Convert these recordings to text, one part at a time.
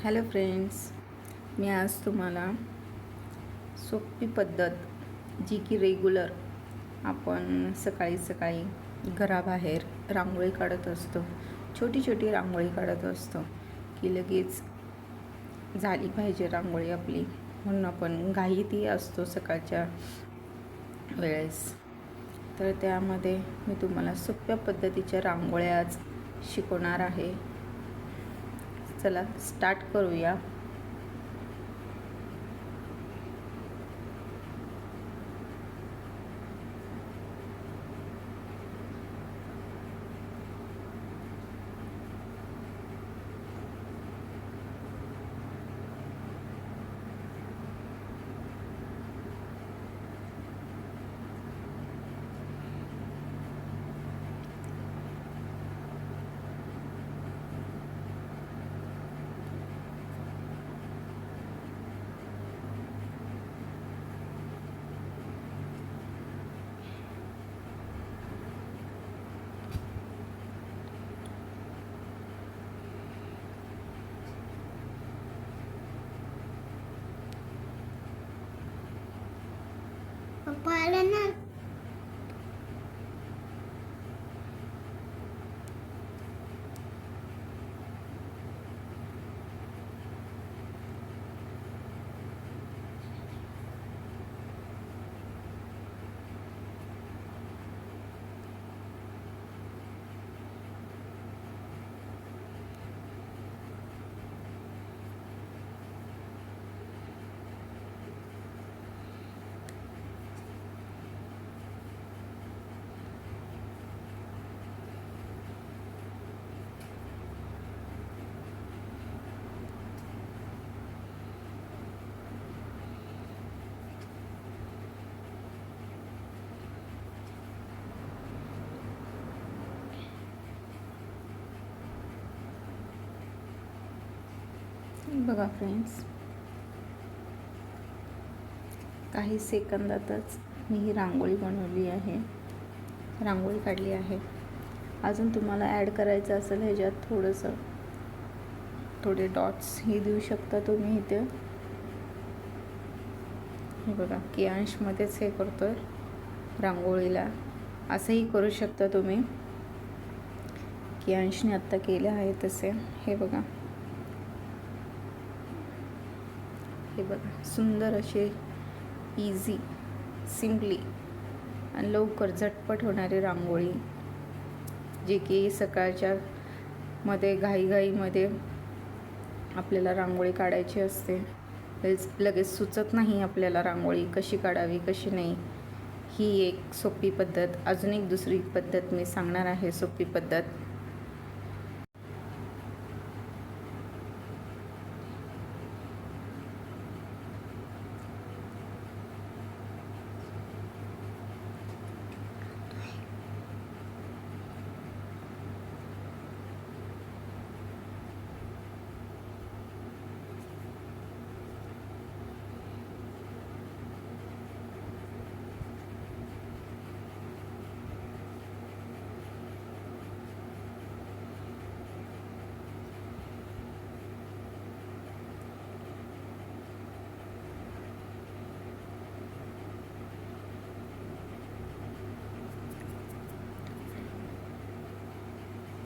Hello friends, मी आज तुम्हाला सोपी पद्धत जी की रेग्युलर आपण सकाळी सकाळी घराबाहेर रांगोळी काढत असतो, छोटी छोटी रांगोळी काढत असतो की लगेच झाली पाहिजे रांगोळी आपली, म्हणून आपण घाईतही असतो सकाळच्या वेळेस. तर त्यामध्ये मी तुम्हाला सोप्या पद्धतीच्या रांगोळ्या आज शिकवणार आहे. चला स्टार्ट करूया. पप्पा आले ना. बघा फ्रेंड्स, काही सेकंदातच मी ही रांगोळी बनवली आहे, रांगोळी काढली आहे. अजून तुम्हाला ॲड करायचं असेल ह्याच्यात थोडे डॉट्स ही देऊ शकता तुम्ही इथे. हे बघा, कियांशमध्येच हे करतोय रांगोळीला, असंही करू शकता तुम्ही. कियांशने आत्ता केले आहे तसे. हे बघा, हे बघा, सुंदर असे इझी, सिम्पली आणि लवकर झटपट होणारी रांगोळी, जे की सकाळच्या मध्ये घाईघाईमध्ये आपल्याला रांगोळी काढायची असते, लगेच सुचत नाही आपल्याला रांगोळी कशी काढावी कशी नाही. ही एक सोपी पद्धत. अजून एक दुसरी पद्धत मी सांगणार आहे, सोपी पद्धत.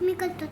मी करतो.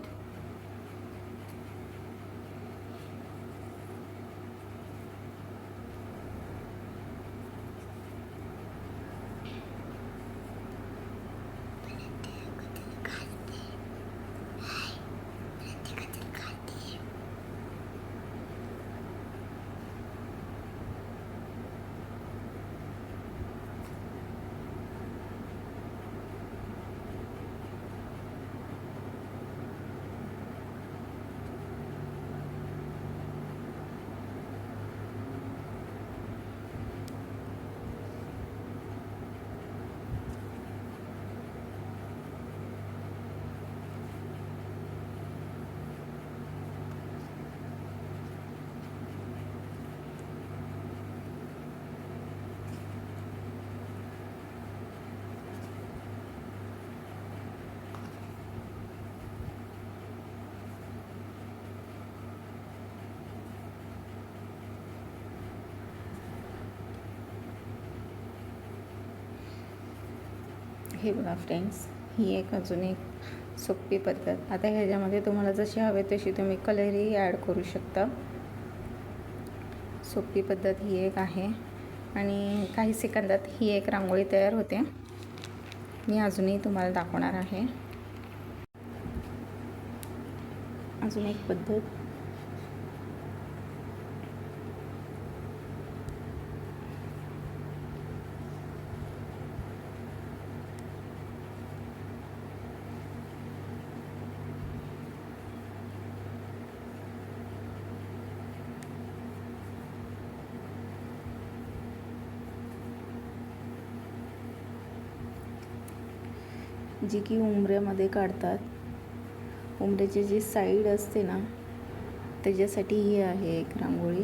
हे बघा फ्रेंड्स, ही एक अजून एक सोपी पद्धत. आता ह्याच्यामध्ये तुम्हाला जशी हवे तशी तुम्ही कलरही ॲड करू शकता. सोपी पद्धत ही एक आहे आणि काही सेकंदात ही एक रांगोळी तयार होते. मी अजूनही तुम्हाला दाखवणार आहे. अजून एक पद्धत. जी की उंबऱ्यामध्ये काढतात. उंबऱ्याची जी साईड असते ना, त्याच्यासाठी ही आहे एक रांगोळी.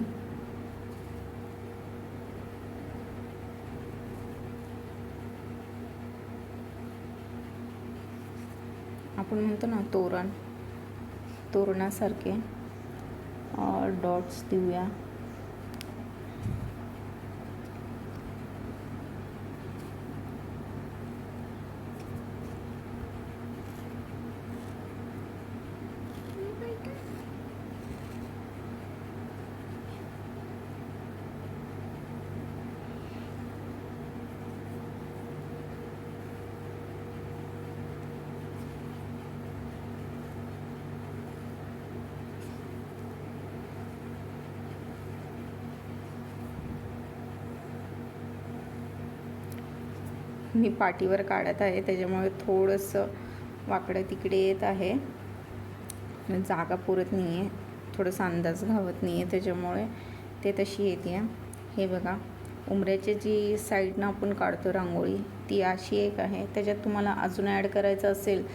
आपण म्हणतो ना तोरणासारखे डॉट्स देऊया. मी पाटीवर काढत आहे, त्याच्यामुळे थोडंसं वाकडं तिकडे येत आहे. जागा पुरत नाही आहे, थोडासा अंदाज घावत नाही आहे, त्याच्यामुळे ते तशी येते. हे बघा, उंबऱ्याची जी साईडनं आपण काढतो रांगोळी, ती अशी एक आहे. त्याच्यात तुम्हाला अजून ॲड करायचं असेल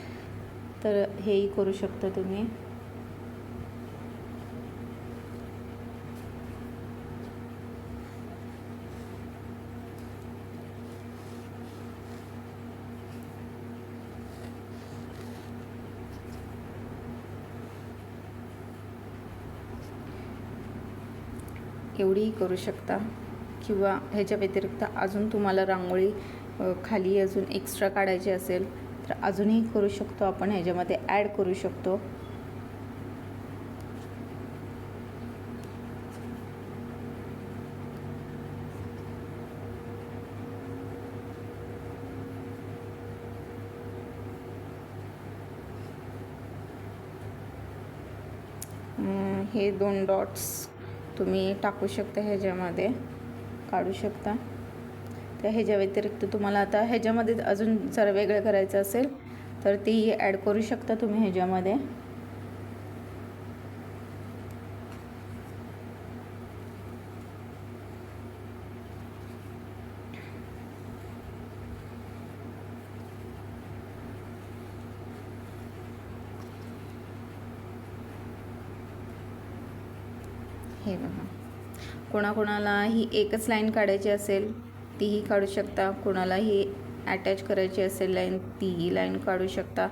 तर हेही करू शकता तुम्ही. एवढीही करू शकता किंवा ह्याच्या व्यतिरिक्त अजून तुम्हाला रांगोळी खाली अजून एक्स्ट्रा काढायची असेल तर अजूनही करू शकतो. आपण ह्याच्यामध्ये ॲड करू शकतो. हे 2 डॉट्स तुम्ही टाकू शकता, ह्याच्यामध्ये काढू शकता. त्या ह्याच्या व्यतिरिक्त तुम्हाला आता ह्याच्यामध्ये अजून जरा वेगळं करायचं असेल तर तेही ॲड करू शकता तुम्ही ह्याच्यामध्ये. हे बघा, कोणाकोणाला ही एकच लाईन काढायची असेल तीही काढू शकता. कोणाला ही अटॅच करायची असेल लाईन, तीही लाईन काढू शकता.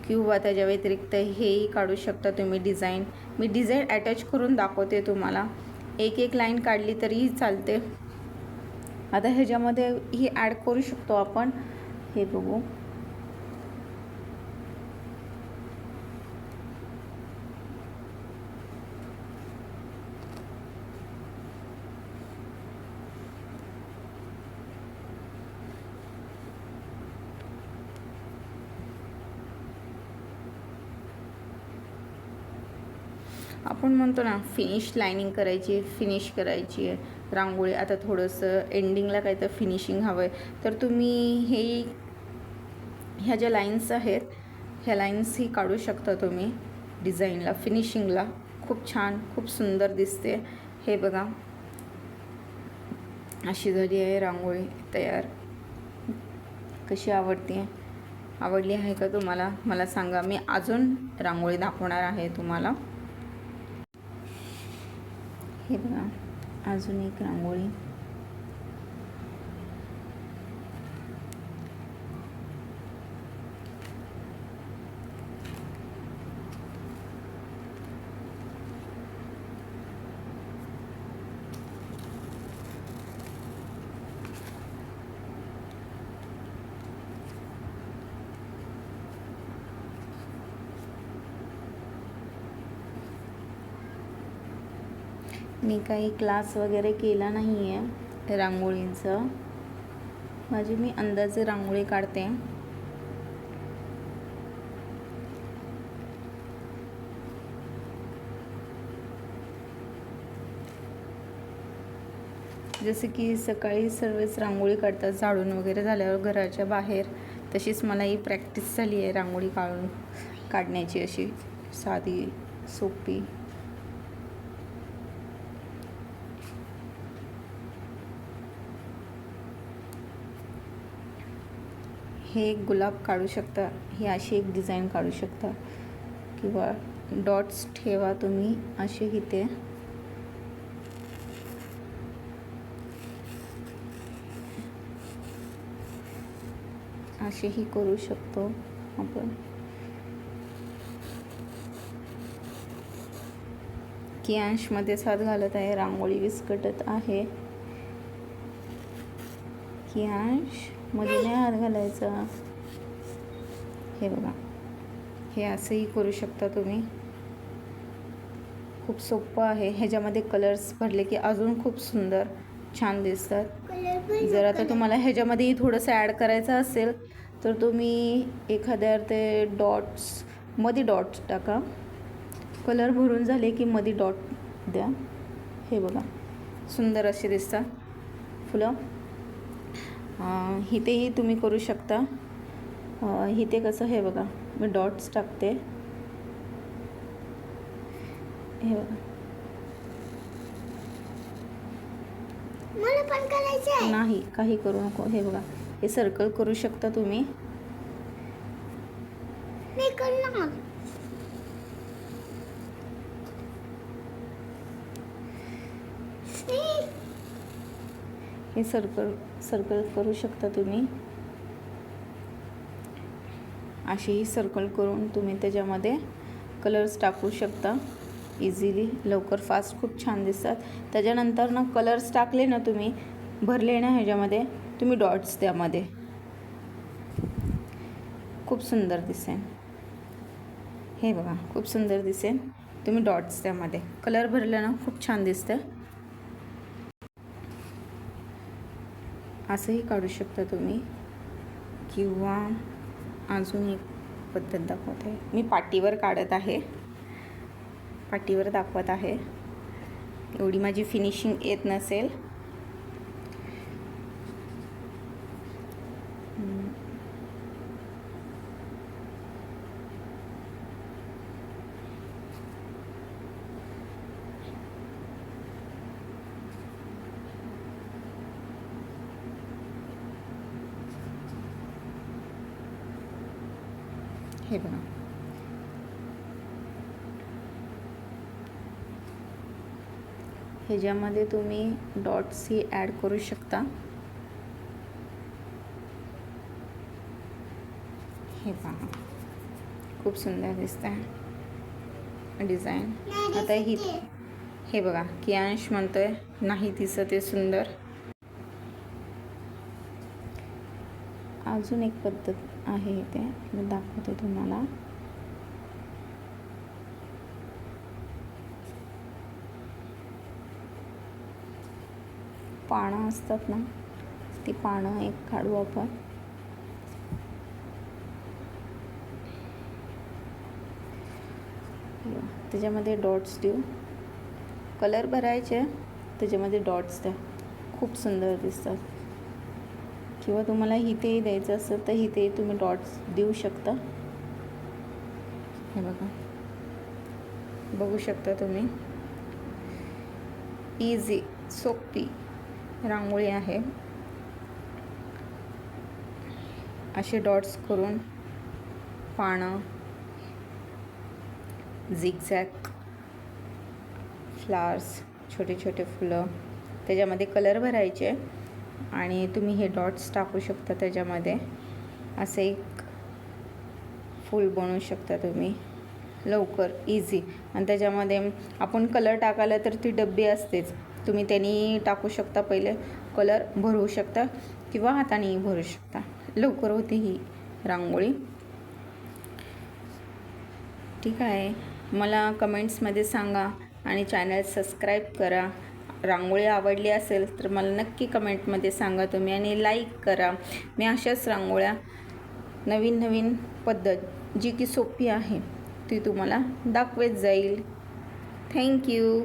किंवा त्याच्या व्यतिरिक्त हेही काढू शकता तुम्ही डिझाईन. मी डिझाईन अटॅच करून दाखवते तुम्हाला. एक लाईन काढली तरीही चालते. आता ह्याच्यामध्ये ही ॲड करू शकतो आपण. हे बघू, आपण म्हणतो ना फिनिश लाईनिंग करायची, फिनिश करायची आहे रांगोळी. आता थोडंसं एंडिंगला काय तर फिनिशिंग हवं आहे तर तुम्ही ह्या ज्या लाईन्स आहेत ह्या लाईन्स ही काढू शकता तुम्ही. डिझाईनला, फिनिशिंगला खूप छान, खूप सुंदर दिसते. हे बघा, अशी झाली आहे रांगोळी तयार. कशी आवडली आहे का तुम्हाला? मला सांगा. मी अजून रांगोळी दाखवणार आहे तुम्हाला. हे बघा, अजून एक रांगोळी. मी काही क्लास वगैरे केला नाही आहे रांगोळींचं. माझी मी अंदाजे रांगोळी काढते. जसे की सकाळी सर्वच रांगोळी काढतात झाडून वगैरे झाल्यावर घराच्या बाहेर, तशीच मला ही प्रॅक्टिस झाली आहे रांगोळी काढण्याची, अशी साधी सोपी. हे एक गुलाब काढू शकता, ही अशी एक डिझाईन काढू शकता, किंवा डॉट्स ठेवा तुम्ही असे इथे. असेही करू शकतो आपण. कियांशमध्येच हात घालत आहे, रांगोळी विस्कटत आहे. कियांश मध्ये नाही हात घालायचा. हे बघा, हे असंही करू शकता तुम्ही. खूप सोपं आहे. ह्याच्यामध्ये कलर्स भरले की अजून खूप सुंदर छान दिसतात. जर आता तुम्हाला ह्याच्यामध्येही थोडंसं ॲड करायचं असेल तर तुम्ही एखाद्या ते मध्ये डॉट्स टाका. कलर भरून झाले की मध्ये डॉट द्या. हे बघा, सुंदर असे दिसतात फुलं. इथेही तुम्ही करू शकता. इथे कसं, हे बघा मी डॉट्स टाकते. हे बघा, मला पण करायचं आहे. नाही काही करू नको. हे बघा, हे सर्कल करू शकता तुम्ही. मी करणार. हे सर्कल करू शकता तुम्ही. अशीही सर्कल करून तुम्ही त्याच्यामध्ये कलर्स टाकू शकता इझिली, लवकर फास्ट, खूप छान दिसतात. त्याच्यानंतर ना कलर्स टाकले ना तुम्ही, भरले ना ह्याच्यामध्ये, तुम्ही डॉट्स त्यामध्ये, खूप सुंदर दिसेल. हे बघा, खूप सुंदर दिसेल. तुम्ही डॉट्स त्यामध्ये कलर भरले ना, खूप छान दिसतं. असंही काढू शकता तुम्ही. किंवा अजून एक पद्धत दाखवत आहे. मी पाटीवर काढत आहे, पाटीवर दाखवत आहे. एवढी माझी फिनिशिंग येत नसेल. हे बघा, ह्याच्यामध्ये तुम्ही डॉट्सही ॲड करू शकता. हे पहा, खूप सुंदर दिसत आहे डिझाईन. आता हे बघा, कियांश म्हणतोय नाही दिसत आहे सुंदर. अजून एक पद्धत आहे इथे, मी दाखवते तुम्हाला. पानं असतात ना, ती पानं एक काढू आपण. त्याच्यामध्ये डॉट्स देऊ, कलर भरायचे, त्याच्यामध्ये डॉट्स द्या, खूप सुंदर दिसतात. किंवा तुम्हाला इथेही द्यायचं असेल तर इथेही तुम्ही डॉट्स देऊ शकता. हे बघा, बघू शकता तुम्ही. इझी सोपी रांगोळी आहे. असे डॉट्स करून पानं, झिगझॅग फ्लावर्स, छोटे छोटे फुलं, त्याच्यामध्ये कलर भरायचे आणि तुम्ही हे डॉट्स टाकू शकता त्याच्यामध्ये. असे एक फूल बनवू शकता तुम्ही लवकर, इझी. आणि त्याच्यामध्ये आपण कलर टाकायला तर ती डब्बी असतेच, तुम्ही त्यांनी टाकू शकता. पहिले कलर भरवू शकता किंवा हातानेही भरू शकता. लवकर होती ही रांगोळी. ठीक आहे, मला कमेंट्समध्ये सांगा आणि चॅनल सबस्क्राईब करा. रांगोळी आवडली असेल तर मला नक्की कमेंटमध्ये सांगा तुम्ही आणि लाईक करा. मी अशाच रांगोळ्या नवीन पद्धत जी की सोपी आहे ती तुम्हाला दाखवत जाईल. थँक्यू.